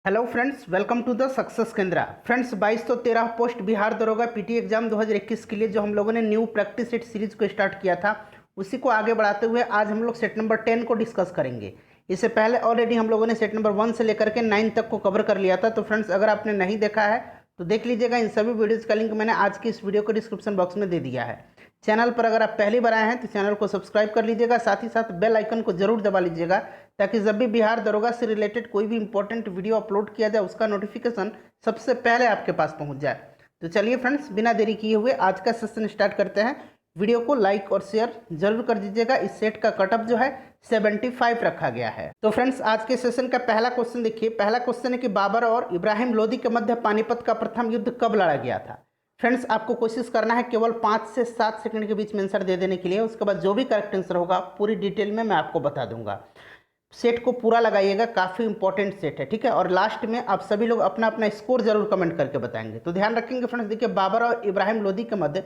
Hello friends, welcome to the success Kendra. Friends, 2213 post Bihar दरोगा PT exam 2021 के लिए जो हम लोगों ने न्यू प्रैक्टिस सेट सीरीज को स्टार्ट किया था, उसी को आगे बढ़ाते हुए आज हम लोग सेट नंबर 10 को डिस्कस करेंगे। इससे पहले ऑलरेडी हम लोगों ने सेट नंबर 1 से लेकर के 9 तक को कवर कर लिया था। तो फ्रेंड्स, अगर आपने नहीं देखा है तो देख लीजिएगा। इन सभी वीडियोज़ का लिंक मैंने आज की इस वीडियो को डिस्क्रिप्शन बॉक्स में दे दिया है। चैनल पर अगर आप पहली बार आए हैं तो चैनल को सब्सक्राइब कर लीजिएगा, साथ ही साथ बेल आइकन को जरूर दबा लीजिएगा, ताकि जब भी बिहार दरोगा से रिलेटेड कोई भी इंपॉर्टेंट वीडियो अपलोड किया जाए उसका नोटिफिकेशन सबसे पहले आपके पास पहुंच जाए। तो चलिए फ्रेंड्स, बिना देरी किए हुए आज का सेशन स्टार्ट करते हैं। वीडियो को लाइक और शेयर जरूर कर दीजिएगा। इस सेट का कटअप जो है 75 रखा गया है। तो फ्रेंड्स, आज के सेशन का पहला क्वेश्चन देखिए। पहला क्वेश्चन है कि बाबर और इब्राहिम लोदी के मध्य पानीपत का प्रथम युद्ध कब लड़ा गया था। फ्रेंड्स, आपको कोशिश करना है केवल 5 से 7 सेकंड के बीच में आंसर दे देने के लिए। उसके बाद जो भी करेक्ट आंसर होगा पूरी डिटेल में मैं आपको बता दूंगा। सेट को पूरा लगाइएगा, काफ़ी इंपॉर्टेंट सेट है, ठीक है। और लास्ट में आप सभी लोग अपना अपना स्कोर जरूर कमेंट करके बताएंगे। तो ध्यान रखेंगे फ्रेंड्स। देखिए, बाबर और इब्राहिम लोदी के मध्य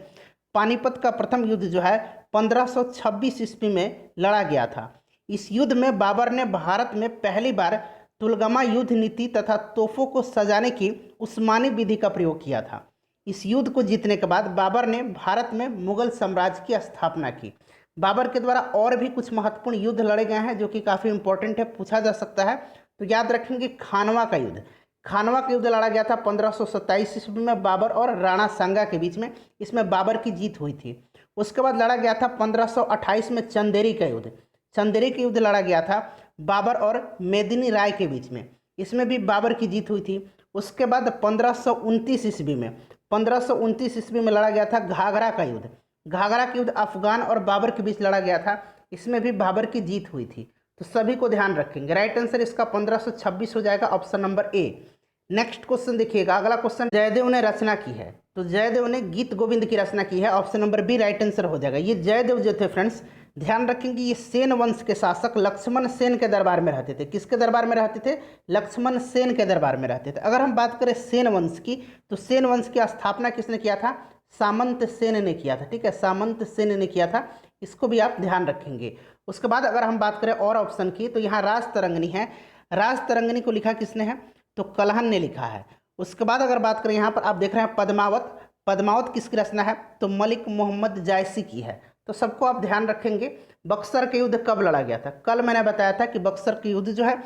पानीपत का प्रथम युद्ध जो है 1526 ईस्वी में लड़ा गया था। इस युद्ध में बाबर ने भारत में पहली बार तुलगमा युद्ध नीति तथा तोपों को सजाने की उस्मानी विधि का प्रयोग किया था। इस युद्ध को जीतने के बाद बाबर ने भारत में मुगल साम्राज्य की स्थापना की। बाबर के द्वारा और भी कुछ महत्वपूर्ण युद्ध लड़े गए हैं जो कि काफ़ी इंपॉर्टेंट है, पूछा जा सकता है। तो याद रखेंगे, खानवा का युद्ध। खानवा का युद्ध लड़ा गया था 1527 ईस्वी में बाबर और राणा सांगा के बीच में। इसमें बाबर की जीत हुई थी। उसके बाद लड़ा गया था 1528 में चंदेरी का युद्ध। चंदेरी का युद्ध लड़ा गया था बाबर और मेदिनी राय के बीच में। इसमें भी बाबर की जीत हुई थी। उसके बाद 1529 ईस्वी में 1529 ईस्वी में लड़ा गया था घाघरा का युद्ध। घाघरा का युद्ध अफगान और बाबर के बीच लड़ा गया था। इसमें भी बाबर की जीत हुई थी। तो सभी को ध्यान रखेंगे। राइट आंसर इसका 1526 हो जाएगा, option number A. Next question देखिएगा। अगला क्वेश्चन, जयदेव ने रचना की है। तो जयदेव ने गीत गोविंद की रचना की है, option number B right answer हो जाएगा। ये जयदेव जो थे फ्रेंड्स, ध्यान रखेंगे, ये सेन वंश के शासक लक्ष्मण सेन के दरबार में रहते थे। किसके दरबार में रहते थे? लक्ष्मण सेन के दरबार में रहते थे। अगर हम बात करें सेन वंश की, तो सेन वंश की स्थापना किसने किया था? सामंत सेन ने किया था, ठीक है। सामंत सेन ने किया था, इसको भी आप ध्यान रखेंगे। उसके बाद अगर हम बात करें और ऑप्शन की, तो यहाँ राज तरंगनी है। राज तरंगनी को लिखा किसने है? तो कलहन ने लिखा है। उसके बाद अगर बात करें, यहाँ पर आप देख रहे हैं पद्मावत। पद्मावत किसकी रचना है? तो मलिक मोहम्मद जायसी की है। तो सबको आप ध्यान रखेंगे। बक्सर के युद्ध कब लड़ा गया था? कल मैंने बताया था कि बक्सर के युद्ध जो है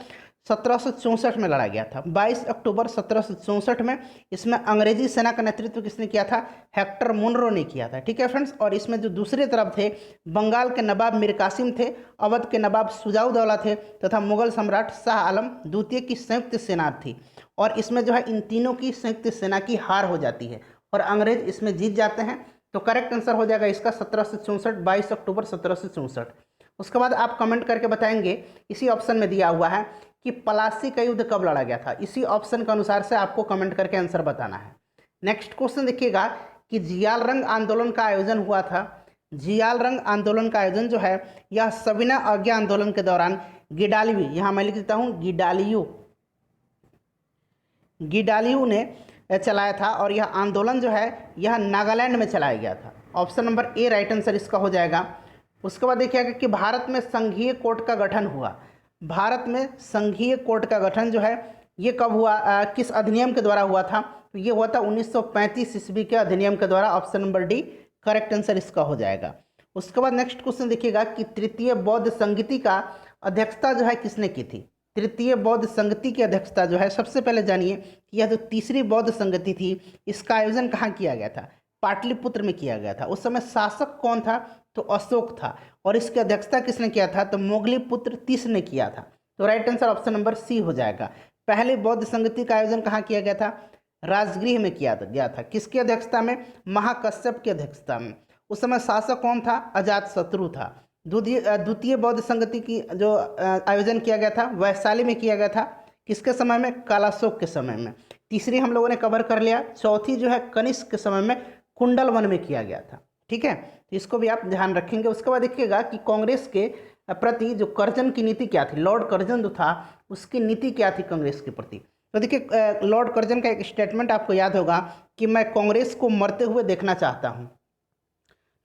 1764 में लड़ा गया था, 22 अक्टूबर 1764 में। इसमें अंग्रेजी सेना का नेतृत्व किसने किया था? हेक्टर मुनरो ने किया था, ठीक है फ्रेंड्स। और इसमें जो दूसरी तरफ थे, बंगाल के नवाब मीर कासिम थे, अवध के नवाब सुजाउदौला थे, तथा मुगल सम्राट शाह आलम द्वितीय की संयुक्त सेना थी। और इसमें जो है इन तीनों की संयुक्त सेना की हार हो जाती है और अंग्रेज इसमें जीत जाते हैं। तो करेक्ट आंसर हो जाएगा इसका 1764, 22 अक्टूबर 1764। उसके बाद आप कमेंट करके बताएंगे, इसी ऑप्शन में दिया हुआ है कि पलासी का युद्ध कब लड़ा गया था। इसी ऑप्शन के अनुसार से आपको कमेंट करके आंसर बताना है। नेक्स्ट क्वेश्चन देखिएगा कि जियाल रंग आंदोलन का आयोजन हुआ था। जियाल रंग आंदोलन का आयोजन जो है यह सविनय अवज्ञा आंदोलन के दौरान गिडालियू, यहाँ मैं लिख देता हूँ गिडालियू ने चलाया था। और यह आंदोलन जो है यह नागालैंड में चलाया गया था। Option number A right answer इसका हो जाएगा। उसके बाद देखिएगा कि भारत में संघीय कोर्ट का गठन हुआ। भारत में संघीय कोर्ट का गठन जो है ये कब हुआ, किस अधिनियम के द्वारा हुआ था? तो ये हुआ था 1935 ईस्वी के अधिनियम के द्वारा। Option number D correct answer इसका हो जाएगा। उसके बाद नेक्स्ट क्वेश्चन देखिएगा कि तृतीय बौद्ध संगति का अध्यक्षता जो है किसने की थी? तृतीय बौद्ध संगति की अध्यक्षता जो है, सबसे पहले जानिए कि यह जो तीसरी बौद्ध संगति थी, इसका आयोजन कहाँ किया गया था? पाटलिपुत्र में किया गया था। उस समय शासक कौन था? तो अशोक था। और इसकी अध्यक्षता किसने किया था? तो मोगली पुत्र तीस ने किया था। तो right answer option number C हो जाएगा। पहले बौद्ध संगति का आयोजन कहाँ किया गया था? राजगृह में किया गया था। किसकी अध्यक्षता में? महाकश्यप की अध्यक्षता में। उस समय शासक कौन था? अजातशत्रु था। द्वितीय बौद्ध संगति की जो आयोजन किया गया था वैशाली में किया गया था। किसके समय में? कालाशोक के समय में। तीसरी हम लोगों ने कवर कर लिया। चौथी जो है कनिष्क के समय में कुंडल वन में किया गया था, ठीक है। तो इसको भी आप ध्यान रखेंगे। उसके बाद देखिएगा कि कांग्रेस के प्रति जो कर्जन की नीति क्या थी। लॉर्ड कर्जन जो था उसकी नीति क्या थी कांग्रेस के प्रति? तो देखिए, लॉर्ड कर्जन का एक स्टेटमेंट आपको याद होगा कि मैं कांग्रेस को मरते हुए देखना चाहता हूँ।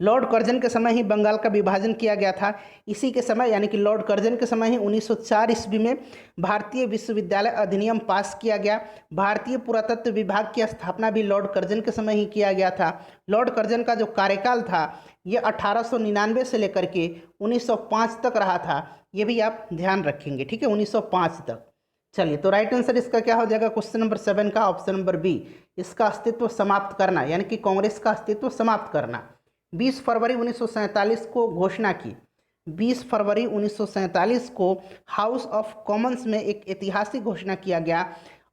लॉर्ड कर्जन के समय ही बंगाल का विभाजन किया गया था। इसी के समय यानी कि लॉर्ड कर्जन के समय ही 1904 ईस्वी में भारतीय विश्वविद्यालय अधिनियम पास किया गया। भारतीय पुरातत्व विभाग की स्थापना भी लॉर्ड कर्जन के समय ही किया गया था। लॉर्ड कर्जन का जो कार्यकाल था ये 1899 से लेकर के 1905 तक रहा था। ये भी आप ध्यान रखेंगे, ठीक है, 1905 तक। चलिए, तो राइट आंसर इसका क्या हो जाएगा क्वेश्चन नंबर 7 का, ऑप्शन नंबर बी, इसका अस्तित्व समाप्त करना, यानी कि कांग्रेस का अस्तित्व समाप्त करना। 20 फरवरी 1947 को घोषणा की। 20 फरवरी 1947 को हाउस ऑफ कॉमन्स में एक ऐतिहासिक घोषणा किया गया,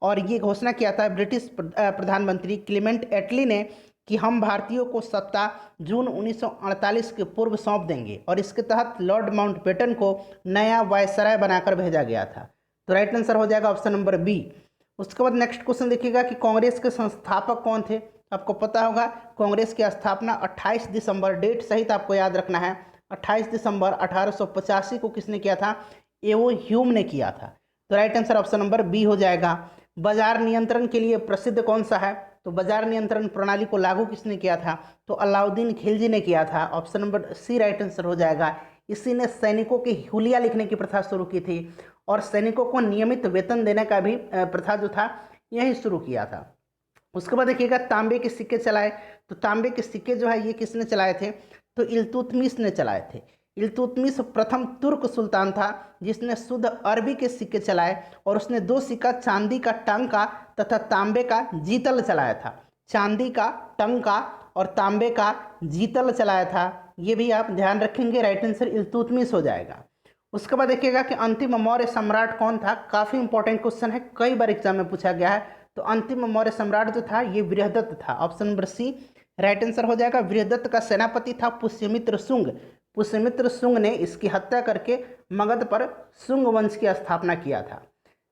और ये घोषणा किया था ब्रिटिश प्रधानमंत्री क्लीमेंट एटली ने कि हम भारतीयों को सत्ता जून 1948 के पूर्व सौंप देंगे, और इसके तहत लॉर्ड माउंटबेटन को नया वायसराय बनाकर भेजा गया था। तो राइट आंसर हो जाएगा ऑप्शन नंबर बी। उसके बाद नेक्स्ट क्वेश्चन देखिएगा कि कांग्रेस के संस्थापक कौन थे। आपको पता होगा कांग्रेस की स्थापना 28 दिसंबर, डेट सहित आपको याद रखना है, 28 दिसंबर 1885 को किसने किया था? एवो ह्यूम ने किया था। तो right answer option number B हो जाएगा। बाजार नियंत्रण के लिए प्रसिद्ध कौन सा है? तो बाजार नियंत्रण प्रणाली को लागू किसने किया था? तो अलाउद्दीन खिलजी ने किया था। Option number C right answer हो जाएगा। इसी ने सैनिकों की हुलिया लिखने की प्रथा शुरू की थी, और सैनिकों को नियमित वेतन देने का भी प्रथा जो था यही शुरू किया था। उसके बाद देखिएगा तांबे के सिक्के चलाए। तो तांबे के सिक्के जो है ये किसने चलाए थे? तो इल्तुतमिश ने चलाए थे। इल्तुतमिश प्रथम तुर्क सुल्तान था जिसने शुद्ध अरबी के सिक्के चलाए, और उसने 2 सिक्का चांदी का टंका तथा तांबे का जीतल चलाया था। चांदी का टंका और तांबे का जीतल चलाया था। ये भी आप ध्यान रखेंगे, राइट आंसर इल्तुतमिश हो जाएगा। उसके बाद देखिएगा कि अंतिम मौर्य सम्राट कौन था। काफ़ी इंपॉर्टेंट क्वेश्चन है, कई बार एग्जाम में पूछा गया है। तो अंतिम मौर्य सम्राट जो था ये बृहदत्त था। Option number C right answer हो जाएगा। बृहदत्त का सेनापति था पुष्यमित्र शुंग। पुष्यमित्र शुंग ने इसकी हत्या करके मगध पर शुंग वंश की स्थापना किया था।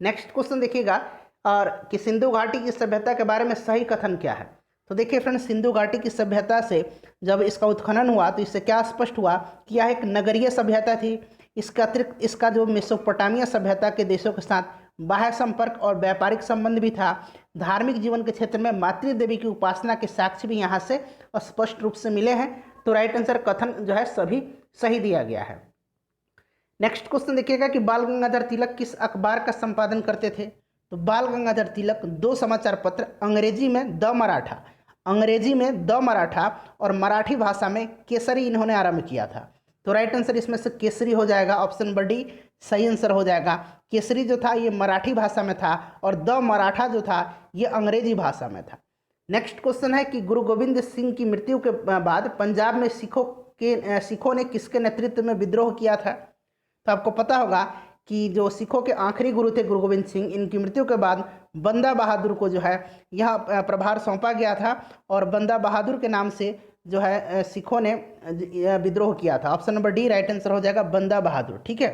नेक्स्ट क्वेश्चन देखिएगा, और कि सिंधु घाटी की सभ्यता के बारे में सही कथन क्या है। तो देखिए फ्रेंड्स, सिंधु घाटी की सभ्यता से जब इसका उत्खनन हुआ तो इससे क्या स्पष्ट हुआ कि यह एक नगरीय सभ्यता थी। इसका अतिरिक्त इसका जो मेसोपोटामिया सभ्यता के देशों के साथ बाह्य संपर्क और व्यापारिक संबंध भी था। धार्मिक जीवन के क्षेत्र में मातृ देवी की उपासना के साक्ष्य भी यहाँ से स्पष्ट रूप से मिले हैं। तो राइट आंसर कथन जो है सभी सही दिया गया है। नेक्स्ट क्वेश्चन देखिएगा कि बाल गंगाधर तिलक किस अखबार का संपादन करते थे। तो बाल गंगाधर तिलक 2 समाचार पत्र, अंग्रेजी में द मराठा और मराठी भाषा में केसरी इन्होंने आरंभ किया था। तो राइट आंसर इसमें से केसरी हो जाएगा। ऑप्शन नंबर डी सही आंसर हो जाएगा। केसरी जो था ये मराठी भाषा में था, और द मराठा जो था ये अंग्रेजी भाषा में था। नेक्स्ट क्वेश्चन है कि गुरु गोविंद सिंह की मृत्यु के बाद पंजाब में सिखों ने किसके नेतृत्व में विद्रोह किया था। तो आपको पता होगा कि जो सिखों के आखिरी गुरु थे गुरु गोविंद सिंह, इनकी मृत्यु के बाद बंदा बहादुर को जो है यह प्रभार सौंपा गया था, और बंदा बहादुर के नाम से जो है सिखों ने विद्रोह किया था। Option number D right answer हो जाएगा, बंदा बहादुर, ठीक है,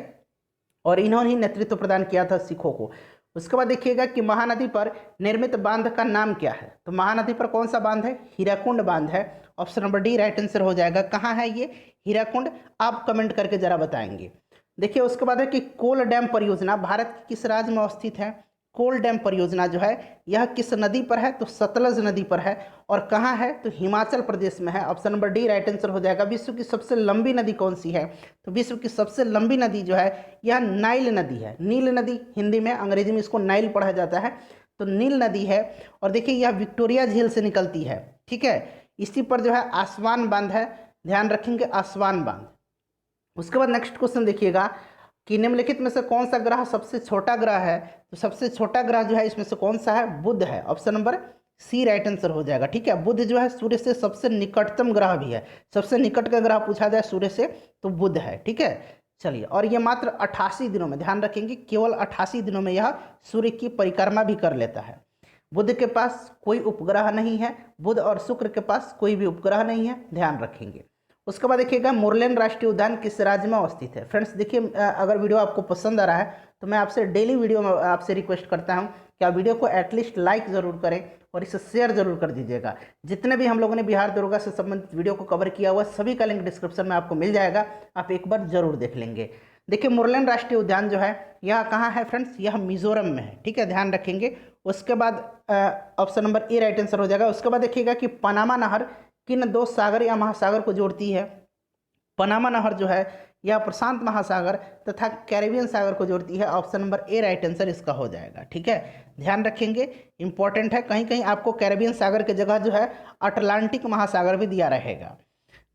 और इन्होंने ही नेतृत्व प्रदान किया था सिखों को। उसके बाद देखिएगा कि महानदी पर निर्मित बांध का नाम क्या है। तो महानदी पर कौन सा बांध है? हीराकुंड बांध है। Option number D right answer हो जाएगा। कहाँ है ये हीराकुंड? आप कमेंट करके जरा बताएंगे। देखिए उसके बाद है कि कोल डैम परियोजना भारत के किस राज्य में अवस्थित है। कोल डैम परियोजना जो है यह किस नदी पर है? तो सतलज नदी पर है। और कहाँ है? तो हिमाचल प्रदेश में है। Option number D right answer हो जाएगा। विश्व की सबसे लंबी नदी कौन सी है? तो विश्व की सबसे लंबी नदी जो है यह नाइल नदी है। नील नदी हिंदी में, अंग्रेजी में इसको नाइल पढ़ा जाता है। तो नील नदी है, और देखिए यह विक्टोरिया झील से निकलती है, ठीक है। इसी पर जो है आसवान बांध है, ध्यान रखेंगे आसवान बांध। उसके बाद नेक्स्ट क्वेश्चन देखिएगा कि निम्नलिखित में से कौन सा ग्रह सबसे छोटा ग्रह है। तो सबसे छोटा ग्रह जो है इसमें से कौन सा है? बुध है। Option number C right answer हो जाएगा, ठीक है। बुध जो है सूर्य से सबसे निकटतम ग्रह भी है। सबसे निकट का ग्रह पूछा जाए सूर्य से तो बुध है, ठीक है। चलिए, और ये मात्र 88 दिनों में, ध्यान रखेंगे केवल 88 दिनों में यह सूर्य की परिक्रमा भी कर लेता है। बुध के पास कोई उपग्रह नहीं है। बुध और शुक्र के पास कोई भी उपग्रह नहीं है, ध्यान रखेंगे। उसके बाद देखिएगा मुरलेन राष्ट्रीय उद्यान किस राज्य में अवस्थित है। फ्रेंड्स देखिए, अगर वीडियो आपको पसंद आ रहा है तो मैं आपसे डेली वीडियो में आपसे रिक्वेस्ट करता हूं कि आप वीडियो को एटलीस्ट लाइक ज़रूर करें और इसे शेयर जरूर कर दीजिएगा। जितने भी हम लोगों ने बिहार दरोगा से संबंधित वीडियो को कवर किया हुआ सभी का लिंक डिस्क्रिप्शन में आपको मिल जाएगा, आप एक बार जरूर देख लेंगे। देखिए मुरलेन राष्ट्रीय उद्यान जो है यह कहाँ है फ्रेंड्स? यह मिजोरम में है, ठीक है, ध्यान रखेंगे। उसके बाद option number A right answer हो जाएगा। उसके बाद देखिएगा कि पनामा नहर किन दो सागर या महासागर को जोड़ती है? पनामा नहर जो है यह प्रशांत महासागर तथा कैरिबियन सागर को जोड़ती है। Option number A right answer इसका हो जाएगा। ठीक है, ध्यान रखेंगे, इंपॉर्टेंट है। कहीं कहीं आपको कैरिबियन सागर की जगह जो है अटलांटिक महासागर भी दिया रहेगा।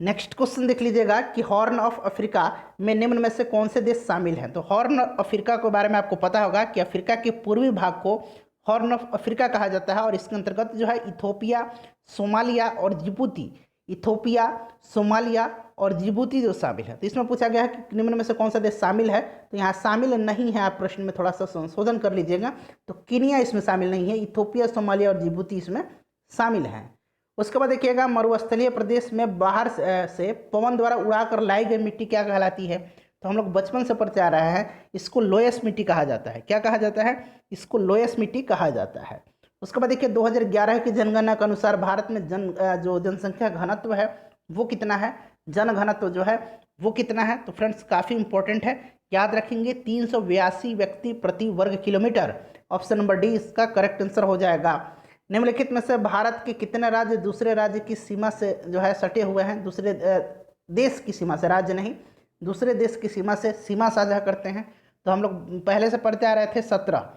नेक्स्ट क्वेश्चन देख लीजिएगा कि हॉर्न ऑफ अफ्रीका में निम्न में से कौन से देश शामिल हैं? तो हॉर्न ऑफ अफ्रीका के बारे में आपको पता होगा कि अफ्रीका के पूर्वी भाग को हॉर्न ऑफ अफ्रीका कहा जाता है और इसके अंतर्गत जो है इथोपिया, सोमालिया और जिबूती, इथोपिया, सोमालिया और जिबूती जो शामिल है। तो इसमें पूछा गया है कि निम्न में से कौन सा देश शामिल है? तो यहाँ शामिल नहीं है, आप प्रश्न में थोड़ा सा संशोधन कर लीजिएगा। तो कीनिया इसमें शामिल नहीं है, इथोपिया, सोमालिया और जिबूती इसमें शामिल हैं। उसके बाद देखिएगा मरुस्थलीय प्रदेश में बाहर से पवन द्वारा उड़ाकर लाई गई मिट्टी क्या कहलाती है? तो हम लोग बचपन से पढ़ते आ रहे हैं, इसको लोएस मिट्टी कहा जाता है। क्या कहा जाता है? इसको लोएस मिट्टी कहा जाता है। उसके बाद देखिए 2011 की जनगणना के अनुसार भारत में जो जनसंख्या घनत्व है वो कितना है? जन घनत्व जो है वो कितना है? तो फ्रेंड्स काफ़ी इंपॉर्टेंट है, याद रखेंगे 382 व्यक्ति प्रति वर्ग किलोमीटर। ऑप्शन नंबर डी इसका करेक्ट आंसर हो जाएगा। निम्नलिखित में से भारत के कितने राज्य दूसरे राज्य की सीमा से जो है सटे हुए हैं? दूसरे देश की सीमा से, राज्य नहीं, दूसरे देश की सीमा से सीमा साझा करते हैं। तो हम लोग पहले से पढ़ते आ रहे थे 17,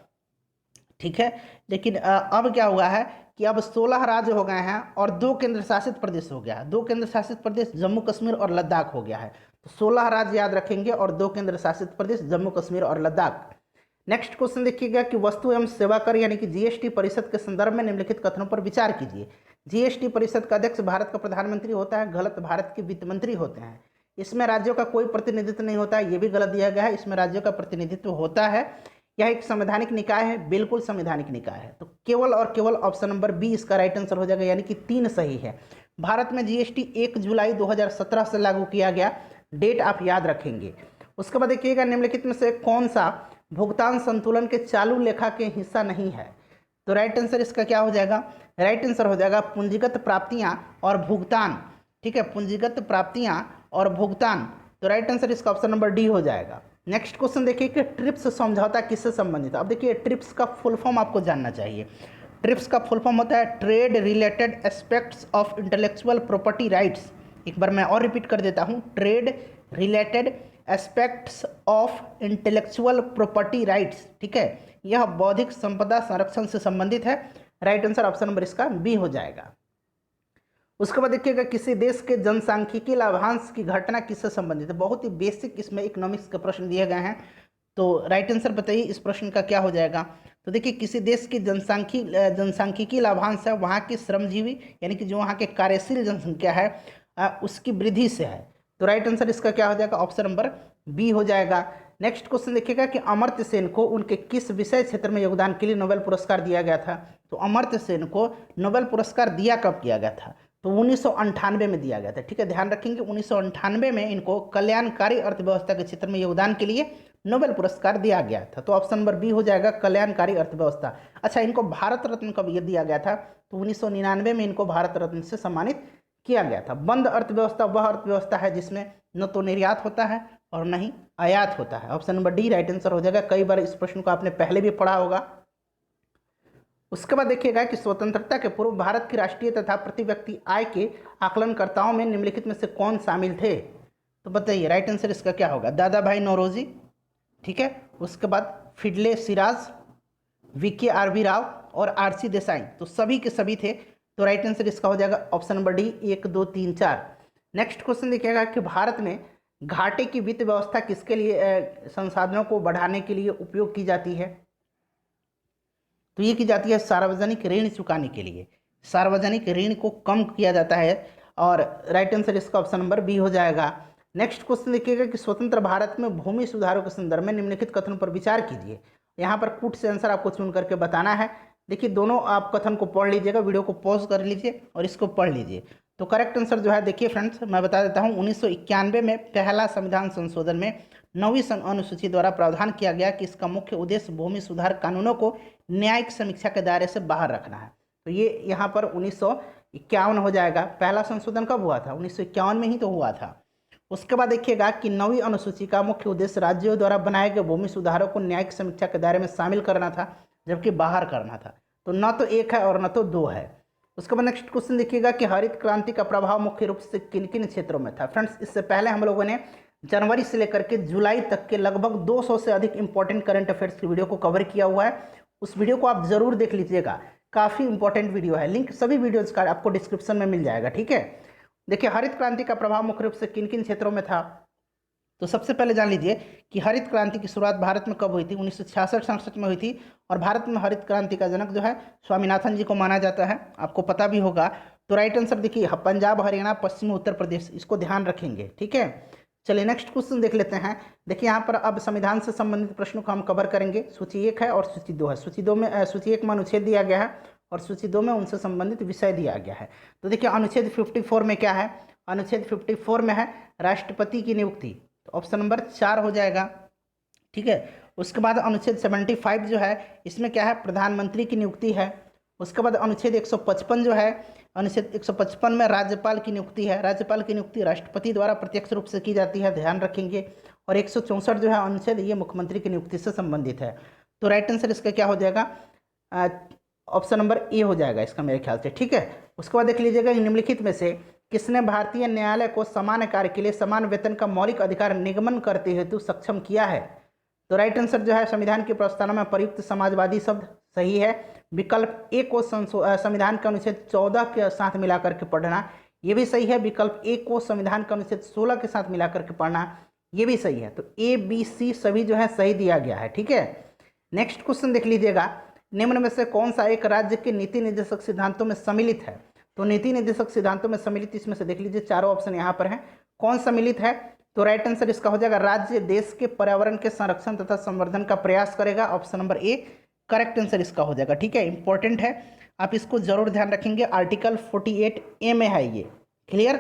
ठीक है, लेकिन अब क्या हुआ है कि अब 16 राज्य हो गए हैं और 2 केंद्र शासित प्रदेश हो गया है। 2 केंद्र शासित प्रदेश जम्मू कश्मीर और लद्दाख हो गया है। तो 16 राज्य याद रखेंगे और 2 केंद्र शासित प्रदेश जम्मू कश्मीर और लद्दाख। नेक्स्ट क्वेश्चन देखिएगा कि वस्तु एवं सेवा कर यानी कि जीएसटी परिषद के संदर्भ में निम्नलिखित कथनों पर विचार कीजिए। जीएसटी परिषद का अध्यक्ष भारत का प्रधानमंत्री होता है, गलत, भारत के वित्त मंत्री होते हैं। इसमें राज्यों का कोई प्रतिनिधित्व नहीं होता है, ये भी गलत दिया गया है। इसमें राज्यों का प्रतिनिधित्व होता है। यह एक संवैधानिक निकाय है, बिल्कुल संवैधानिक निकाय है। तो केवल और केवल ऑप्शन नंबर बी इसका राइट आंसर हो जाएगा, यानी कि 3 सही है। भारत में जीएसटी 1 जुलाई 2017 से लागू किया गया, डेट आप याद रखेंगे। उसके बाद देखिएगा निम्नलिखित में से कौन सा भुगतान संतुलन के चालू लेखा के हिस्सा नहीं है? तो राइट आंसर इसका क्या हो जाएगा? राइट आंसर हो जाएगा पूंजीगत प्राप्तियां और भुगतान। ठीक है, पूंजीगत प्राप्तियां और भुगतान। तो राइट आंसर इसका ऑप्शन नंबर डी हो जाएगा। नेक्स्ट क्वेश्चन देखिए कि ट्रिप्स समझौता किससे संबंधित है? अब देखिए ट्रिप्स का फुल फॉर्म आपको जानना चाहिए। ट्रिप्स का फुल फॉर्म होता है trade related aspects of intellectual property rights. एक बार मैं और रिपीट कर देता हूँ, trade related aspects of intellectual property rights. ठीक है, यह बौद्धिक संपदा संरक्षण से संबंधित है। राइट आंसर ऑप्शन नंबर इसका बी हो जाएगा। उसके बाद देखिएगा किसी देश के जनसांख्यिकी लाभांश की घटना किससे संबंधित है? बहुत ही बेसिक इसमें इकोनॉमिक्स के प्रश्न दिए गए हैं। तो राइट आंसर बताइए इस प्रश्न का क्या हो जाएगा? तो देखिए किसी देश की जनसांख्यिकी लाभांश है वहाँ की श्रमजीवी यानी कि जो वहाँ के कार्यशील जनसंख्या है उसकी वृद्धि से है। तो राइट आंसर इसका क्या हो जाएगा? ऑप्शन नंबर बी हो जाएगा। नेक्स्ट क्वेश्चन देखिएगा कि अमर्त्य सेन को उनके किस विषय क्षेत्र में योगदान के लिए नोबेल पुरस्कार दिया गया था? तो अमर्त्य सेन को नोबेल पुरस्कार दिया कब किया गया था? तो 1998 में दिया गया था। ठीक है, ध्यान रखेंगे 1998 में इनको कल्याणकारी अर्थव्यवस्था के क्षेत्र में योगदान के लिए नोबेल पुरस्कार दिया गया था। तो ऑप्शन नंबर बी हो जाएगा कल्याणकारी अर्थव्यवस्था। अच्छा, इनको भारत रत्न कब ये दिया गया था? तो 1999 में इनको भारत रत्न से सम्मानित किया गया था। बंद अर्थव्यवस्था वह अर्थव्यवस्था है जिसमें न तो निर्यात होता है और न ही आयात होता है। Option number D right answer हो जाएगा। कई बार इस प्रश्न को आपने पहले भी पढ़ा होगा। उसके बाद देखिएगा कि स्वतंत्रता के पूर्व भारत की राष्ट्रीय तथा प्रति व्यक्ति आय के आकलनकर्ताओं में निम्नलिखित में से कौन शामिल थे? तो बताइए राइट आंसर इसका क्या होगा? दादा भाई नौरोजी, ठीक है, उसके बाद फिडले सिराज, वीके आरवी राव और आरसी देसाई। तो सभी के सभी थे। तो राइट आंसर इसका हो जाएगा option number D 1, 2, 3, 4। Next question देखिएगा कि भारत में घाटे की वित्त व्यवस्था किसके लिए संसाधनों को बढ़ाने के लिए उपयोग की जाती है? तो ये की जाती है सार्वजनिक ऋण चुकाने के लिए। सार्वजनिक ऋण को कम किया जाता है और राइट आंसर इसका ऑप्शन नंबर बी हो जाएगा। नेक्स्ट क्वेश्चन देखिएगा कि स्वतंत्र भारत में भूमि सुधारों के संदर्भ में निम्नलिखित कथनों पर विचार कीजिए। यहाँ पर कुछ से आंसर आपको चुन करके बताना है। देखिए दोनों आप कथन को पढ़ लीजिएगा, वीडियो को पॉज कर लीजिए और इसको पढ़ लीजिए। तो करेक्ट आंसर जो है देखिए फ्रेंड्स मैं बता देता हूँ, 1991 में पहला संविधान संशोधन में 9वीं अनुसूची द्वारा प्रावधान किया गया कि इसका मुख्य उद्देश्य भूमि सुधार कानूनों को न्यायिक समीक्षा के दायरे से बाहर रखना है। तो ये यहाँ पर 1951 हो जाएगा। पहला संशोधन कब हुआ था? 1951 में ही तो हुआ था। उसके बाद देखिएगा कि 9वीं अनुसूची का मुख्य उद्देश्य राज्यों द्वारा बनाए गए भूमि सुधारों को न्यायिक समीक्षा के दायरे में शामिल करना था, जबकि बाहर करना था। तो न तो 1 है और न तो 2 है। उसके बाद नेक्स्ट क्वेश्चन देखिएगा कि हरित क्रांति का प्रभाव मुख्य रूप से किन किन क्षेत्रों में था। फ्रेंड्स, इससे पहले हम लोगों ने जनवरी से लेकर के जुलाई तक के लगभग 200 से अधिक इंपॉर्टेंट करंट अफेयर्स की वीडियो को कवर किया हुआ है। उस वीडियो को आप जरूर देख लीजिएगा, काफ़ी इंपॉर्टेंट वीडियो है। लिंक सभी वीडियोज का आपको डिस्क्रिप्शन में मिल जाएगा। ठीक है, देखिए हरित क्रांति का प्रभाव मुख्य रूप से किन किन क्षेत्रों में था। तो सबसे पहले जान लीजिए कि हरित क्रांति की शुरुआत भारत में कब हुई थी। 1966-67 में हुई थी और भारत में हरित क्रांति का जनक जो है स्वामीनाथन जी को माना जाता है, आपको पता भी होगा। तो राइट आंसर देखिए पंजाब, हरियाणा, पश्चिमी उत्तर प्रदेश, इसको ध्यान रखेंगे। ठीक है, चलिए नेक्स्ट क्वेश्चन देख लेते हैं। देखिए यहाँ पर अब संविधान से संबंधित प्रश्नों को हम कवर करेंगे। सूची 1 है और सूची 2 है। सूची 1 में अनुच्छेद दिया गया है और सूची 2 में उनसे संबंधित विषय दिया गया है। तो देखिए अनुच्छेद 54 में क्या है, अनुच्छेद 54 में है राष्ट्रपति की नियुक्ति, तो ऑप्शन नंबर 4 हो जाएगा। ठीक है, उसके बाद अनुच्छेद 75 जो है इसमें क्या है, प्रधानमंत्री की नियुक्ति है। उसके बाद अनुच्छेद 155 जो है, अनुच्छेद 155 में राज्यपाल की नियुक्ति है। राज्यपाल की नियुक्ति राष्ट्रपति द्वारा प्रत्यक्ष रूप से की जाती है, ध्यान रखेंगे। और 164 जो है अनुच्छेद, ये मुख्यमंत्री की नियुक्ति से संबंधित है। तो राइट आंसर इसका क्या हो जाएगा, ऑप्शन नंबर ए हो जाएगा इसका मेरे ख्याल से। ठीक है, उसके बाद देख लीजिएगा निम्नलिखित में से किसने भारतीय न्यायालय को समान कार्य के लिए समान वेतन का मौलिक अधिकार निगमन करते हेतु सक्षम किया है। तो राइट आंसर जो है संविधान की प्रस्तावना में प्रयुक्त समाजवादी शब्द सही है। विकल्प ए को संविधान के अनुच्छेद 14 के साथ मिलाकर के पढ़ना, ये भी सही है। विकल्प ए को संविधान के अनुच्छेद 16 के साथ मिलाकर के पढ़ना, ये भी सही है। तो ए, बी, सी सभी जो है सही दिया गया है। ठीक है, नेक्स्ट क्वेश्चन देख लीजिएगा, निम्न में से कौन सा एक राज्य के नीति निर्देशक सिद्धांतों में सम्मिलित है। तो नीति निर्देशक सिद्धांतों में सम्मिलित इसमें से देख लीजिए चारों ऑप्शन यहाँ पर हैं, कौन सम्मिलित है। तो राइट आंसर इसका हो जाएगा राज्य देश के पर्यावरण के संरक्षण तथा संवर्धन का प्रयास करेगा, option number A correct answer इसका हो जाएगा। ठीक है, इंपॉर्टेंट है, आप इसको जरूर ध्यान रखेंगे, आर्टिकल 48A में है ये। क्लियर,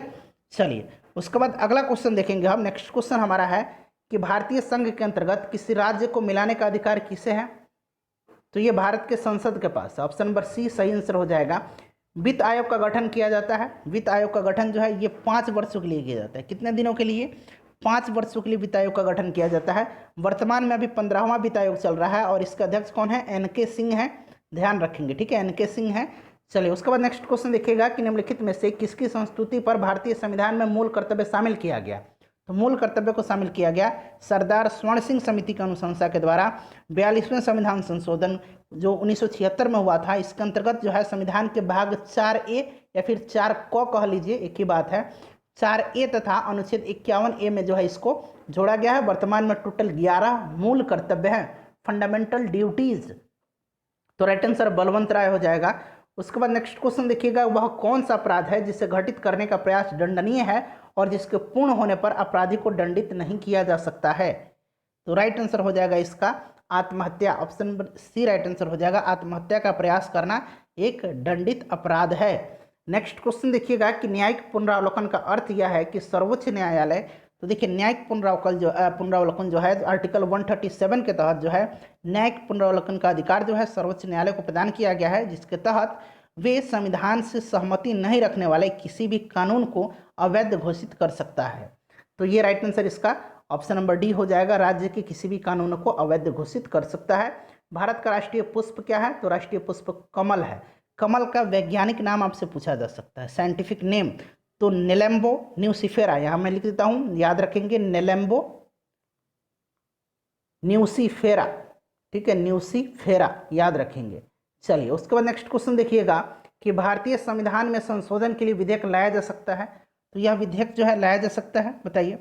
चलिए उसके बाद अगला क्वेश्चन देखेंगे हम। नेक्स्ट क्वेश्चन हमारा है कि भारतीय संघ के अंतर्गत किसी राज्य को मिलाने का अधिकार किसे है। तो ये भारत के संसद के पास, ऑप्शन नंबर सी सही आंसर हो जाएगा। वित्त आयोग का गठन किया जाता है। वित्त आयोग का गठन जो है ये 5 वर्षों के लिए किया जाता है। कितने दिनों के लिए, 5 वर्षों के लिए वित्त आयोग का गठन किया जाता है। वर्तमान में अभी 15वां वित्त आयोग चल रहा है और इसका अध्यक्ष कौन है, NK सिंह है, ध्यान रखेंगे। ठीक है, NK सिंह है। चलिए उसके बाद नेक्स्ट क्वेश्चन देखिएगा कि निम्नलिखित में से किसकी संस्तुति पर भारतीय संविधान में मूल कर्तव्य शामिल किया गया। तो मूल कर्तव्य को शामिल किया गया सरदार स्वर्ण सिंह समिति की अनुशंसा के द्वारा 42वें संविधान संशोधन जो 1976 में हुआ था। इसके अंतर्गत जो है संविधान के भाग 4A या फिर 4 क कह लीजिए, एक ही बात है, 4A तथा अनुच्छेद 51A में जो है इसको जोड़ा गया है। वर्तमान में टोटल 11 मूल कर्तव्य हैं, फंडामेंटल ड्यूटीज। तो राइट आंसर बलवंत राय हो जाएगा। उसके बाद नेक्स्ट क्वेश्चन देखिएगा, वह कौन सा अपराध है जिसे घटित करने का प्रयास दंडनीय है और जिसके पूर्ण होने पर अपराधी को दंडित नहीं किया जा सकता है। तो राइट आंसर हो जाएगा इसका आत्महत्या, option number C right answer हो जाएगा। आत्महत्या का प्रयास करना एक दंडित अपराध है। नेक्स्ट क्वेश्चन देखिएगा कि न्यायिक पुनरावलोकन का अर्थ यह है कि सर्वोच्च न्यायालय, तो देखिए न्यायिक पुनरावलोकन जो है आर्टिकल 137 के तहत जो है न्यायिक पुनरावलोकन का अधिकार जो है सर्वोच्च न्यायालय को प्रदान किया गया है, जिसके तहत वे संविधान से सहमति नहीं रखने वाले किसी भी कानून को अवैध घोषित कर सकता है। तो ये राइट आंसर इसका ऑप्शन नंबर डी हो जाएगा, राज्य के किसी भी कानून को अवैध घोषित कर सकता है। भारत का राष्ट्रीय पुष्प क्या है, तो राष्ट्रीय पुष्प कमल है। कमल का वैज्ञानिक नाम आपसे पूछा जा सकता है, साइंटिफिक नेम, तो नेलेम्बो न्यूसिफेरा, यहाँ मैं लिख देता हूँ, याद रखेंगे नेलेम्बो न्यूसिफेरा। ठीक है, न्यूसिफेरा याद रखेंगे। चलिए उसके बाद नेक्स्ट क्वेश्चन देखिएगा कि भारतीय संविधान में संशोधन के लिए विधेयक लाया जा सकता है। तो यह विधेयक जो है लाया जा सकता है, बताइए,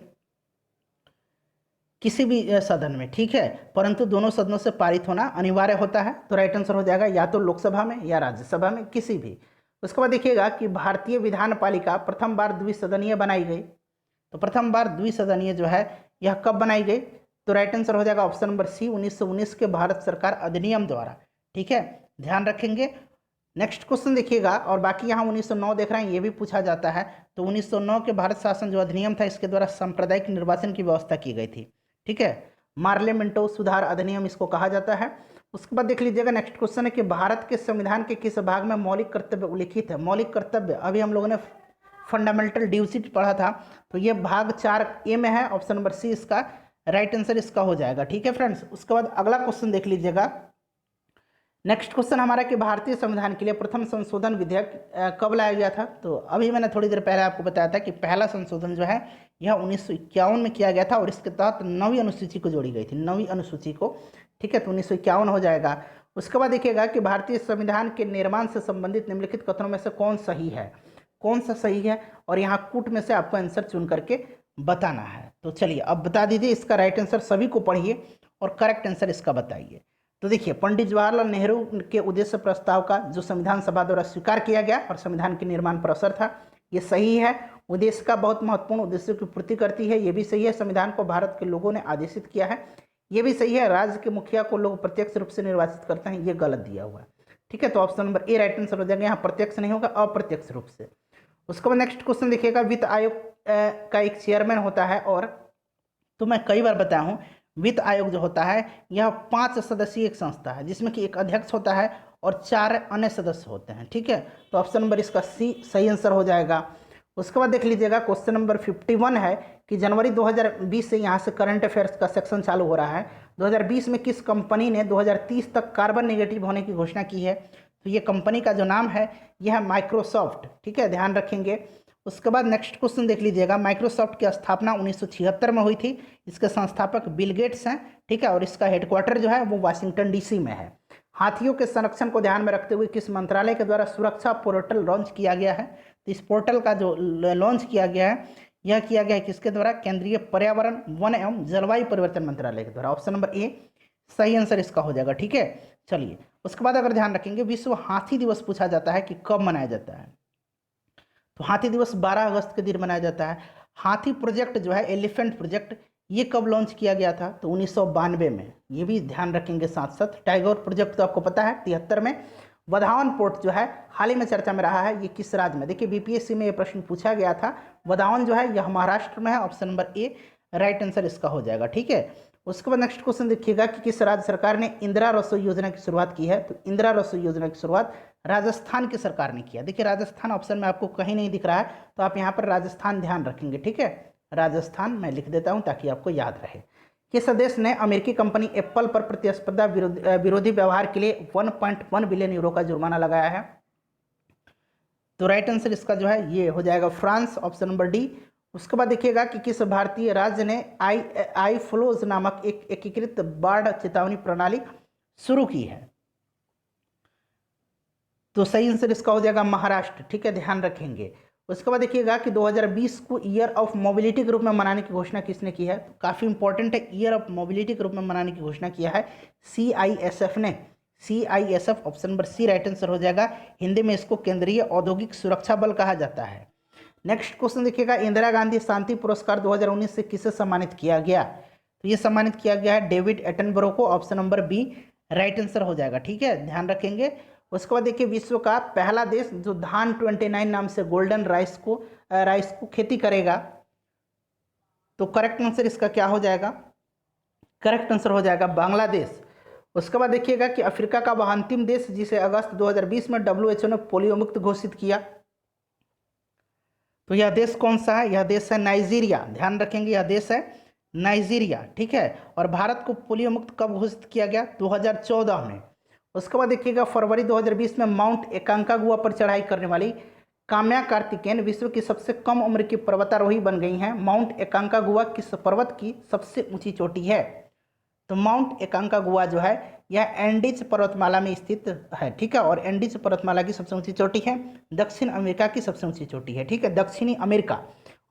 किसी भी सदन में, ठीक है, परंतु दोनों सदनों से पारित होना अनिवार्य होता है। तो राइट आंसर हो जाएगा या तो लोकसभा में या राज्यसभा में, किसी भी। उसके बाद देखिएगा कि भारतीय विधान पालिका प्रथम बार द्विसदनीय बनाई गई। तो प्रथम बार द्विसदनीय जो है यह कब बनाई गई, तो राइट आंसर हो जाएगा ऑप्शन नंबर सी 1919 के भारत सरकार अधिनियम द्वारा। ठीक है, ध्यान रखेंगे। नेक्स्ट क्वेश्चन देखिएगा, और बाकी यहाँ 1909 देख रहे हैं, ये भी पूछा जाता है। तो 1909 के भारत शासन जो अधिनियम था, इसके द्वारा सांप्रदायिक निर्वाचन की व्यवस्था की गई थी। ठीक है, मार्लेमेंटो सुधार अधिनियम इसको कहा जाता है। उसके बाद देख लीजिएगा नेक्स्ट क्वेश्चन है कि भारत के संविधान के किस भाग में मौलिक कर्तव्य उल्लिखित है। मौलिक कर्तव्य अभी हम लोगों ने फंडामेंटल ड्यूटी पढ़ा था, तो ये भाग 4A में है, ऑप्शन नंबर सी इसका राइट आंसर इसका हो जाएगा। ठीक है फ्रेंड्स, उसके बाद अगला क्वेश्चन देख लीजिएगा। नेक्स्ट क्वेश्चन हमारा कि भारतीय संविधान के लिए प्रथम संशोधन विधेयक कब लाया गया था। तो अभी मैंने थोड़ी देर पहले आपको बताया था कि पहला संशोधन जो है यह 1951 में किया गया था और इसके तहत 9वीं अनुसूची को जोड़ी गई थी, 9वीं अनुसूची को। ठीक है, तो 1951 हो जाएगा। उसके बाद देखिएगा कि भारतीय संविधान के निर्माण से संबंधित निम्नलिखित कथनों में से कौन सही है, कौन सा सही है, और यहाँ कूट में से आपको आंसर चुन करके बताना है। तो चलिए अब बता दीजिए इसका राइट आंसर, सभी को पढ़िए और करेक्ट आंसर इसका बताइए। तो देखिए, पंडित जवाहरलाल नेहरू के उद्देश्य प्रस्ताव का जो संविधान सभा द्वारा स्वीकार किया गया और संविधान के निर्माण पर असर था, ये सही है। उद्देश्य का बहुत महत्वपूर्ण उद्देश्य की पूर्ति करती है, ये भी सही है। संविधान को भारत के लोगों ने आदेशित किया है, ये भी सही है। राज्य के मुखिया को लोग प्रत्यक्ष रूप से निर्वाचित करते हैं, ये गलत दिया हुआ है। ठीक है, तो option number A right answer हो जाएगा। यहाँ प्रत्यक्ष नहीं होगा, अप्रत्यक्ष रूप से। उसके बाद नेक्स्ट क्वेश्चन देखिएगा, वित्त आयोग का एक चेयरमैन होता है, और तो मैं कई बार बताया हूँ वित्त आयोग जो होता है यह 5 सदस्यीय एक संस्था है, जिसमें कि एक अध्यक्ष होता है और 4 अन्य सदस्य होते हैं। ठीक है, तो ऑप्शन नंबर इसका सी सही आंसर हो जाएगा। उसके बाद देख लीजिएगा क्वेश्चन नंबर 51 है कि जनवरी 2020 से यहाँ से करंट अफेयर्स का सेक्शन चालू हो रहा है। 2020 में किस कंपनी ने 2030 तक कार्बन नेगेटिव होने की घोषणा की है। तो ये कंपनी का जो नाम है यह है माइक्रोसॉफ्ट। ठीक है, ध्यान रखेंगे। उसके बाद नेक्स्ट क्वेश्चन देख लीजिएगा, माइक्रोसॉफ्ट की स्थापना 1976 में हुई थी। इसके संस्थापक बिल गेट्स हैं। ठीक है, और इसका हेडक्वार्टर जो है वो वाशिंगटन डीसी में है। हाथियों के संरक्षण को ध्यान में रखते हुए किस मंत्रालय के द्वारा सुरक्षा पोर्टल लॉन्च किया गया है। तो इस पोर्टल का जो लॉन्च किया गया है यह किया गया है किसके द्वारा, केंद्रीय पर्यावरण वन एवं जलवायु परिवर्तन मंत्रालय के द्वारा। ऑप्शन नंबर ए सही आंसर इसका हो जाएगा। ठीक है, चलिए उसके बाद अगर ध्यान रखेंगे, विश्व हाथी दिवस पूछा जाता है कि कब मनाया जाता है। तो हाथी दिवस 12 अगस्त के दिन मनाया जाता है। हाथी प्रोजेक्ट जो है, एलिफेंट प्रोजेक्ट, ये कब लॉन्च किया गया था। तो 1992 में, ये भी ध्यान रखेंगे। साथ साथ टाइगर प्रोजेक्ट तो आपको पता है 73 में। वधावन पोर्ट जो है हाल ही में चर्चा में रहा है, ये किस राज्य में। देखिए बीपीएससी में ये प्रश्न पूछा गया था। वधावन जो है यह महाराष्ट्र में है। Option number A right answer इसका हो जाएगा। ठीक है, उसके बाद नेक्स्ट क्वेश्चन देखिएगा कि किस राज्य सरकार ने इंदिरा रसोई योजना की शुरुआत की है। तो इंदिरा रसोई योजना की शुरुआत राजस्थान की सरकार ने किया। देखिए राजस्थान ऑप्शन में आपको कहीं नहीं दिख रहा है, तो आप यहाँ पर राजस्थान ध्यान रखेंगे। ठीक है, राजस्थान मैं लिख देता हूँ ताकि आपको याद रहे। किस देश ने अमेरिकी कंपनी एप्पल पर प्रतिस्पर्धा विरोधी व्यवहार के लिए 1.1 बिलियन यूरो का जुर्माना लगाया है। तो राइट आंसर इसका जो है ये हो जाएगा फ्रांस। Option number D. उसके बाद देखिएगा कि किस भारतीय राज्य ने आई फ्लोज नामक एक एकीकृत बाढ़ चेतावनी प्रणाली शुरू की है। तो सही आंसर इसका हो जाएगा महाराष्ट्र। ठीक है, ध्यान रखेंगे। उसके बाद देखिएगा कि 2020 को ईयर ऑफ मोबिलिटी के रूप में मनाने की घोषणा किसने की है। तो काफ़ी इंपॉर्टेंट है, ईयर ऑफ मोबिलिटी के रूप में मनाने की घोषणा किया है CISF ने। CISF option number C right answer हो जाएगा। हिंदी में इसको केंद्रीय औद्योगिक सुरक्षा बल कहा जाता है। नेक्स्ट क्वेश्चन देखिएगा, इंदिरा गांधी शांति पुरस्कार 2019 से किसे सम्मानित किया गया। तो ये सम्मानित किया गया है डेविड एटनबरो को। Option number B right answer हो जाएगा। ठीक है, ध्यान रखेंगे। उसके बाद देखिए, विश्व का पहला देश जो धान 29 नाम से गोल्डन राइस को खेती करेगा। तो करेक्ट आंसर इसका क्या हो जाएगा, करेक्ट आंसर हो जाएगा बांग्लादेश। उसके बाद देखिएगा कि अफ्रीका का वह अंतिम देश जिसे अगस्त 2020 में WHO ने पोलियो मुक्त घोषित किया। तो यह देश कौन सा है, यह देश है नाइजीरिया। ध्यान रखेंगे, यह देश है नाइजीरिया। ठीक है, और भारत को पोलियो मुक्त कब घोषित किया गया, 2014 में। उसके बाद देखिएगा फरवरी 2020 में माउंट एकांकागुआ पर चढ़ाई करने वाली काम्या कार्तिकेयन विश्व की सबसे कम उम्र की पर्वतारोही बन गई हैं। माउंट एकांकागुआ किस पर्वत की सबसे ऊंची चोटी है। तो माउंट एकांकागुआ जो है यह एंडीज पर्वतमाला में स्थित है। ठीक है, और एंडीज पर्वतमाला की सबसे ऊंची चोटी है, दक्षिण अमेरिका की सबसे ऊंची चोटी है। ठीक है, दक्षिणी America.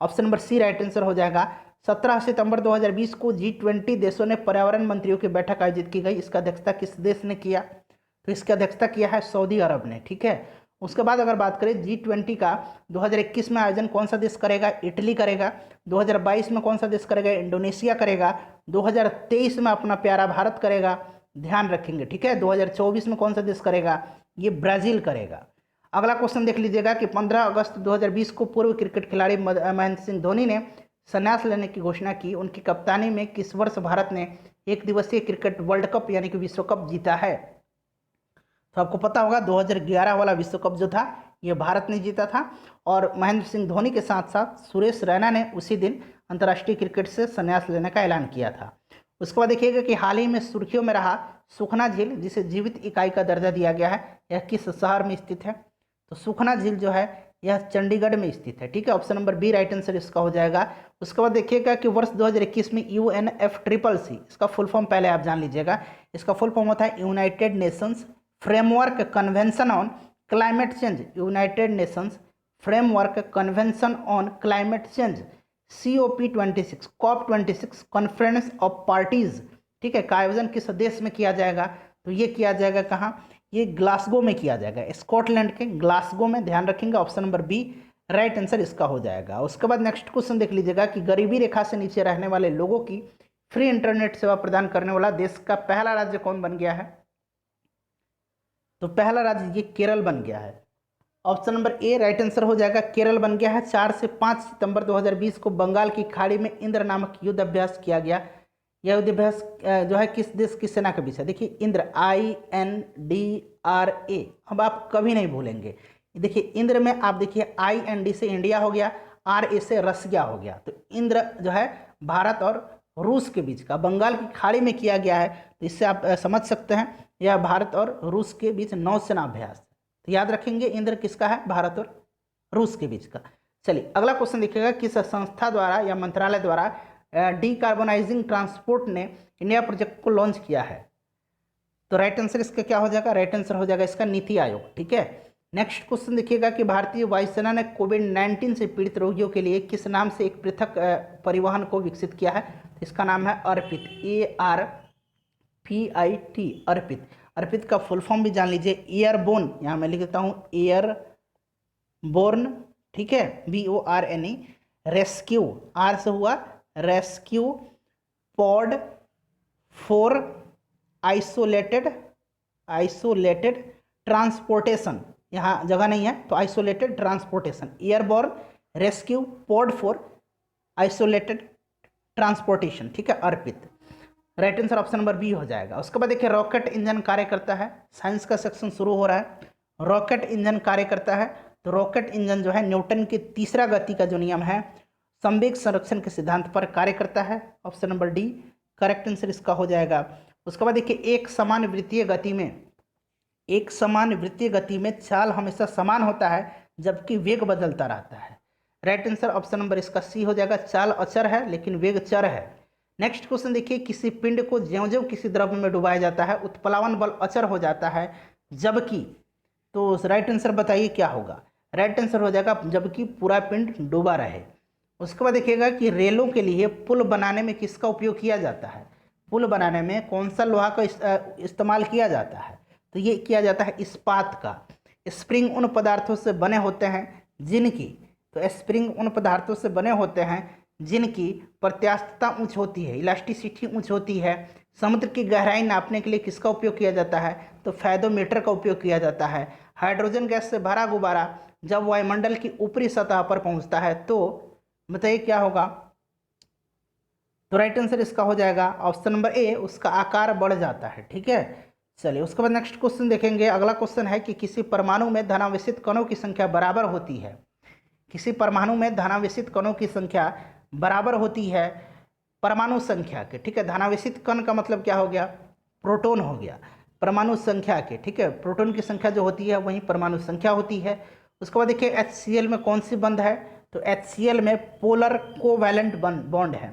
Option number C right answer हो जाएगा। 17 सितंबर 2020 को G20 देशों ने पर्यावरण मंत्रियों की बैठक आयोजित की गई। इसका अध्यक्षता किस देश ने किया। तो इसकी अध्यक्षता किया है सऊदी अरब ने। ठीक है, उसके बाद अगर बात करें G20 का 2021 में आयोजन कौन सा देश करेगा, इटली करेगा। 2022 में कौन सा देश करेगा, इंडोनेशिया करेगा। 2023 में अपना प्यारा भारत करेगा। ध्यान रखेंगे। ठीक है, 2024 में कौन सा देश करेगा, ये ब्राजील करेगा। अगला क्वेश्चन देख लीजिएगा कि 15 अगस्त 2020 को पूर्व क्रिकेट खिलाड़ी महेंद्र सिंह धोनी ने संन्यास लेने की घोषणा की। उनकी कप्तानी में किस वर्ष भारत ने एक दिवसीय क्रिकेट वर्ल्ड कप यानी कि विश्व कप जीता है। तो आपको पता होगा 2011 वाला विश्व कप जो था ये भारत ने जीता था, और महेंद्र सिंह धोनी के साथ साथ सुरेश रैना ने उसी दिन अंतर्राष्ट्रीय क्रिकेट से संन्यास लेने का ऐलान किया था। उसके बाद देखिएगा कि हाल ही में सुर्खियों में रहा सुखना झील, जिसे जीवित इकाई का दर्जा दिया गया है, यह किस शहर में स्थित है? तो सुखना झील जो है यह चंडीगढ़ में स्थित है, ठीक है। Option number B right answer इसका हो जाएगा। उसके बाद देखिएगा कि वर्ष 2021 में UNFCCC, इसका फुल फॉर्म पहले आप जान लीजिएगा, इसका फुल फॉर्म होता है United Nations framework convention on climate change, United Nations framework convention on climate change COP26 COP26 conference of parties, ठीक है, का आयोजन किस देश में किया जाएगा? तो ये किया जाएगा कहाँ? ये ग्लासगो में किया जाएगा, स्कॉटलैंड के ग्लासगो में, ध्यान रखेंगे। Option number B right answer इसका हो जाएगा। उसके बाद नेक्स्ट क्वेश्चन देख लीजिएगा कि गरीबी रेखा से नीचे रहने वाले लोगों की फ्री इंटरनेट सेवा प्रदान करने वाला देश का पहला राज्य कौन बन गया है? तो पहला राज्य ये केरल बन गया है। Option number A right answer हो जाएगा, केरल बन गया है। 4 से 5 सितंबर 2020 को बंगाल की खाड़ी में इंद्र नामक युद्ध अभ्यास किया गया। यह युद्ध अभ्यास जो है किस देश की सेना के बीच है? देखिए इंद्र INDRA, अब आप कभी नहीं भूलेंगे। देखिए इंद्र में आप देखिए IND से इंडिया हो गया, RA से रसिया हो गया, तो इंद्र जो है भारत और रूस के बीच का बंगाल की खाड़ी में किया गया है। तो इससे आप समझ सकते हैं यह भारत और रूस के बीच नौसेना अभ्यास। तो याद रखेंगे इंद्र किसका है? भारत और रूस के बीच का। चलिए अगला क्वेश्चन देखिएगा, किस संस्था द्वारा या मंत्रालय द्वारा डीकार्बोनाइजिंग ट्रांसपोर्ट ने इंडिया प्रोजेक्ट को लॉन्च किया है? तो राइट आंसर इसका क्या हो जाएगा? राइट आंसर हो जाएगा इसका नीति आयोग, ठीक है। नेक्स्ट क्वेश्चन देखिएगा कि भारतीय वायुसेना ने कोविड-19 से पीड़ित रोगियों के लिए किस नाम से एक पृथक परिवहन को विकसित किया है? इसका नाम है अर्पित, ARPIT, अर्पित। अर्पित का फुल फॉर्म भी जान लीजिए, एयरबोर्न, यहाँ मैं लिख देता हूँ एयरबोर्न, ठीक है, BORNE, रेस्क्यू, आर से हुआ rescue pod for isolated transportation, यहाँ जगह नहीं है तो isolated transportation, airborne rescue pod for isolated transportation, ठीक है, Arpit. Right answer option number B हो जाएगा। उसके बाद देखिए रॉकेट इंजन कार्य करता है, साइंस का सेक्शन शुरू हो रहा है। रॉकेट इंजन कार्य करता है, तो रॉकेट इंजन जो है न्यूटन के तीसरा गति का जो नियम है संवेग संरक्षण के सिद्धांत पर कार्य करता है। Option number D correct answer इसका हो जाएगा। उसके बाद देखिए एक समान वृत्तीय गति में चाल हमेशा समान होता है जबकि वेग बदलता रहता है। राइट आंसर ऑप्शन नंबर इसका सी हो जाएगा, चाल अचर है लेकिन वेग चर है। नेक्स्ट क्वेश्चन देखिए, किसी पिंड को ज्यों-ज्यों किसी द्रव्य में डुबाया जाता है उत्प्लावन बल अचर हो जाता है जबकि, तो राइट आंसर बताइए क्या होगा? राइट आंसर हो जाएगा जबकि पूरा पिंड डूबा रहे। उसके बाद देखिएगा कि रेलों के लिए पुल बनाने में किसका उपयोग किया जाता है? पुल बनाने में कौन सा लोहा का इस्तेमाल किया जाता है? तो ये किया जाता है इस्पात का। स्प्रिंग उन पदार्थों से बने होते हैं जिनकी, तो स्प्रिंग उन पदार्थों से बने होते हैं जिनकी प्रत्यास्थता उच्च होती है, इलास्टिसिटी उच्च होती है। समुद्र की गहराई नापने के लिए किसका उपयोग किया जाता है? तो फैदोमीटर का उपयोग किया जाता है। हाइड्रोजन गैस से भरा गुब्बारा जब वायुमंडल की ऊपरी सतह पर पहुंचता है तो बताइए क्या होगा? तो राइट आंसर इसका हो जाएगा ऑप्शन नंबर ए, उसका आकार बढ़ जाता है, ठीक है। चलिए उसके बाद नेक्स्ट क्वेश्चन देखेंगे। अगला क्वेश्चन है कि किसी परमाणु में धनावेशित कणों की संख्या बराबर होती है। किसी परमाणु में धनावेशित कणों की संख्या बराबर होती है परमाणु संख्या के, ठीक है। धनावेशित कण का मतलब क्या हो गया? प्रोटॉन हो गया, परमाणु संख्या के, ठीक है। प्रोटॉन की संख्या जो होती है वही परमाणु संख्या होती है। उसके बाद देखिए HCl में कौन सी बंध है? तो HCl में पोलर कोवैलेंट बॉन्ड है,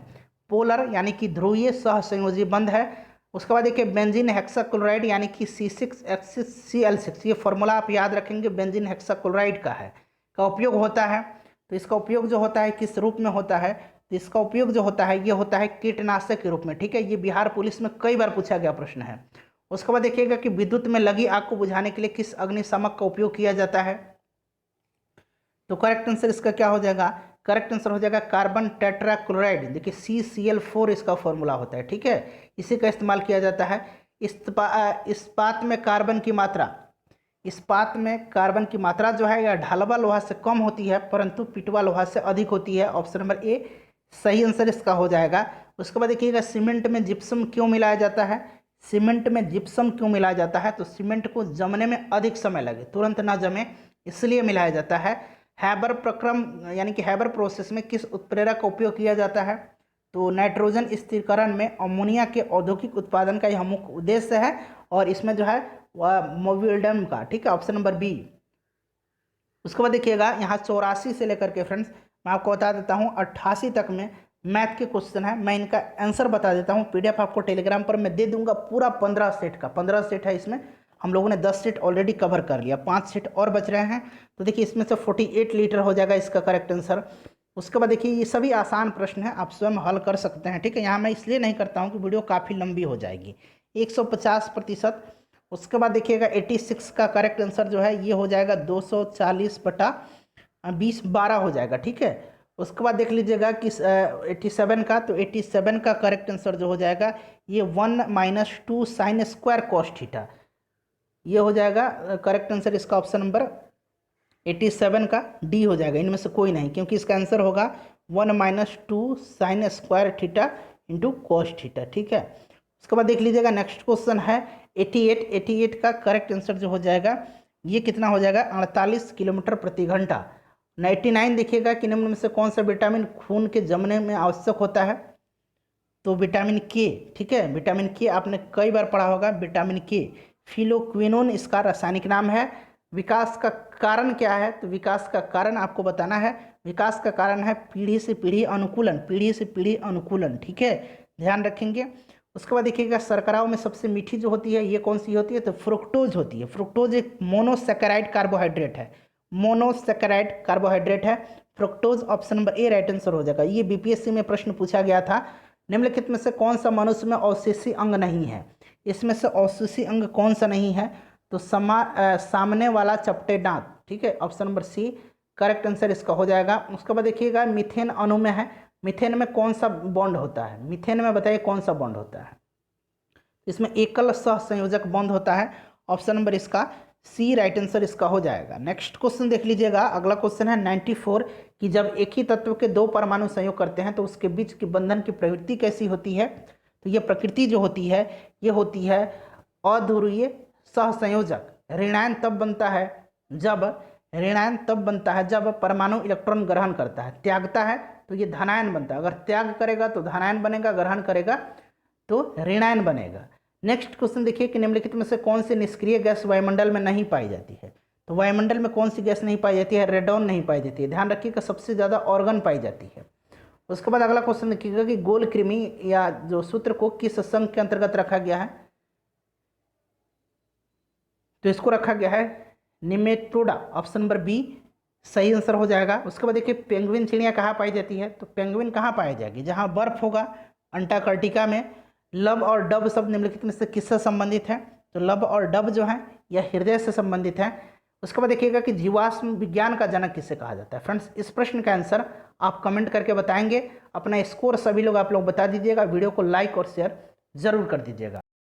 पोलर यानी कि ध्रुवीय सहसंयोजी बंध है। उसके बाद देखिए बेंजीन हेक्साक्लोराइड यानी कि C6H6Cl6, ये फॉर्मूला आप याद रखेंगे, बेंजीन हेक्साक्लोराइड का है, का उपयोग होता है। तो इसका उपयोग जो होता है किस रूप में होता है? तो इसका उपयोग जो होता है ये होता है कीटनाशक के रूप में, ठीक है। ये बिहार पुलिस में कई बार पूछा गया प्रश्न है। उसके बाद देखिएगा कि विद्युत में लगी आग को बुझाने के लिए किस अग्निशामक का उपयोग किया जाता है? तो करेक्ट आंसर इसका क्या हो जाएगा? करेक्ट आंसर हो जाएगा कार्बन टेट्राक्लोराइड। देखिए CCl4 इसका फॉर्मूला होता है, ठीक है। इसी का इस्तेमाल किया जाता है। इस्पात में कार्बन की मात्रा जो है यह ढालवा लोहा से कम होती है परंतु पिटवा लोहा से अधिक होती है। ऑप्शन नंबर ए सही आंसर इसका हो जाएगा। उसके बाद देखिएगा सीमेंट में जिप्सम क्यों मिलाया जाता है? सीमेंट में जिप्सम क्यों मिलाया जाता है? तो सीमेंट को जमने में अधिक समय लगे, तुरंत ना जमे, इसलिए मिलाया जाता है। हैबर प्रक्रम यानी कि हैबर प्रोसेस में किस उत्प्रेरक का उपयोग किया जाता है? तो नाइट्रोजन स्थिरीकरण में अमोनिया के औद्योगिक उत्पादन का यह मुख्य उद्देश्य है, और इसमें जो है वह मोबिल्डम का, ठीक है, ऑप्शन नंबर बी। उसके बाद देखिएगा यहाँ 84 से लेकर के फ्रेंड्स मैं आपको बता देता हूँ 88 तक में मैथ के क्वेश्चन है। मैं इनका आंसर बता देता हूँ, पीडीएफ आपको टेलीग्राम पर मैं दे दूंगा, पूरा 15 सेट का, 15 सेट है। इसमें हम लोगों ने 10 सेट ऑलरेडी कवर कर लिया, 5 सेट और बच रहे हैं। तो देखिए इसमें से 48 लीटर हो जाएगा इसका करेक्ट आंसर। उसके बाद देखिए ये सभी आसान प्रश्न है, आप स्वयं हल कर सकते हैं, ठीक है। यहाँ मैं इसलिए नहीं करता हूँ कि वीडियो काफ़ी लंबी हो जाएगी, 150%। उसके बाद देखिएगा 86 का करेक्ट आंसर जो है ये हो जाएगा 240/20 12 हो जाएगा, ठीक है। उसके बाद देख लीजिएगा कि 87 का, तो 87 का करेक्ट आंसर जो हो जाएगा ये 1 - 2 sin स्क्वायर cos थीटा, ये हो जाएगा करेक्ट आंसर इसका ऑप्शन नंबर 87 का डी हो जाएगा, इनमें से कोई नहीं, क्योंकि इसका आंसर होगा 1 - 2 sin square theta into cos theta, ठीक है। उसके बाद देख लीजिएगा नेक्स्ट क्वेश्चन है 88 का करेक्ट आंसर जो हो जाएगा ये कितना हो जाएगा 48 किलोमीटर प्रति घंटा। 99 देखिएगा कि निम्न में से कौन सा विटामिन खून के जमने में आवश्यक होता है, तो विटामिन के, ठीक है, विटामिन के आपने कई बार पढ़ा होगा, विटामिन के, फिलोक्विनोन इसका रासायनिक नाम है। विकास का कारण क्या है, तो विकास का कारण आपको बताना है, विकास का कारण है पीढ़ी से पीढ़ी अनुकूलन, पीढ़ी से पीढ़ी अनुकूलन, ठीक है, ध्यान रखेंगे। उसके बाद देखिएगा शर्कराओं में सबसे मीठी जो होती है ये कौन सी होती है, तो फ्रुक्टोज होती है। फ्रुक्टोज एक मोनोसैकेराइड कार्बोहाइड्रेट है, मोनोसैकेराइड कार्बोहाइड्रेट है fructose, option number A right answer हो जाएगा। ये बीपीएससी में प्रश्न पूछा गया था, निम्नलिखित में से कौन सा मनुष्य में अवशेषी अंग नहीं है, इसमें से अवशेषी अंग कौन सा नहीं है, तो सामने वाला चपटे दांत, ठीक है, option number C correct answer इसका हो जाएगा। उसके बाद देखिएगा मीथेन अणु में है, मीथेन में कौन सा बॉन्ड होता है, मीथेन में बताइए कौन सा बॉन्ड होता है, इसमें एकल सहसंयोजक बॉन्ड होता है, ऑप्शन नंबर इसका सी राइट आंसर इसका हो जाएगा। नेक्स्ट क्वेश्चन देख लीजिएगा, अगला क्वेश्चन है 94 कि जब एक ही तत्व के दो परमाणु संयोग करते हैं तो उसके बीच की बंधन की प्रवृत्ति कैसी होती है, तो ये प्रकृति जो होती है ये होती है अध्रुवीय सहसंयोजक। ऋणायन तब बनता है जब, ऋणायन तब बनता है जब परमाणु इलेक्ट्रॉन ग्रहण करता है, त्यागता है तो ये धनायन बनता है, अगर त्याग करेगा तो धनायन बनेगा, ग्रहण करेगा तो ऋणायन बनेगा। नेक्स्ट क्वेश्चन देखिए कि निम्नलिखित में से कौन सी निष्क्रिय गैस वायुमंडल में नहीं पाई जाती है, तो वायुमंडल में कौन सी गैस नहीं पाई जाती है, रेडॉन नहीं पाई जाती है, ध्यान रखिएगा सबसे ज़्यादा ऑर्गन पाई जाती है। उसके बाद अगला क्वेश्चन देखिएगा कि गोल कृमि या जो सूत्र को किस संघ के अंतर्गत रखा गया है, तो इसको रखा गया है निमेटोडा, ऑप्शन नंबर बी सही आंसर हो जाएगा। उसके बाद देखिए पेंगुइन चिड़िया कहाँ पाई जाती है, तो पेंगुइन कहाँ पाई जाएगी, जहाँ बर्फ होगा, अंटार्कटिका में। लब और डब शब्द निम्नलिखित में से किससे संबंधित है, तो लब और डब जो है यह हृदय से संबंधित है। उसके बाद देखिएगा कि जीवाश्म विज्ञान का जनक किसे कहा जाता है। फ्रेंड्स इस प्रश्न का आंसर आप कमेंट करके बताएंगे, अपना स्कोर सभी लोग आप लोग बता दीजिएगा, वीडियो को लाइक और शेयर जरूर कर दीजिएगा।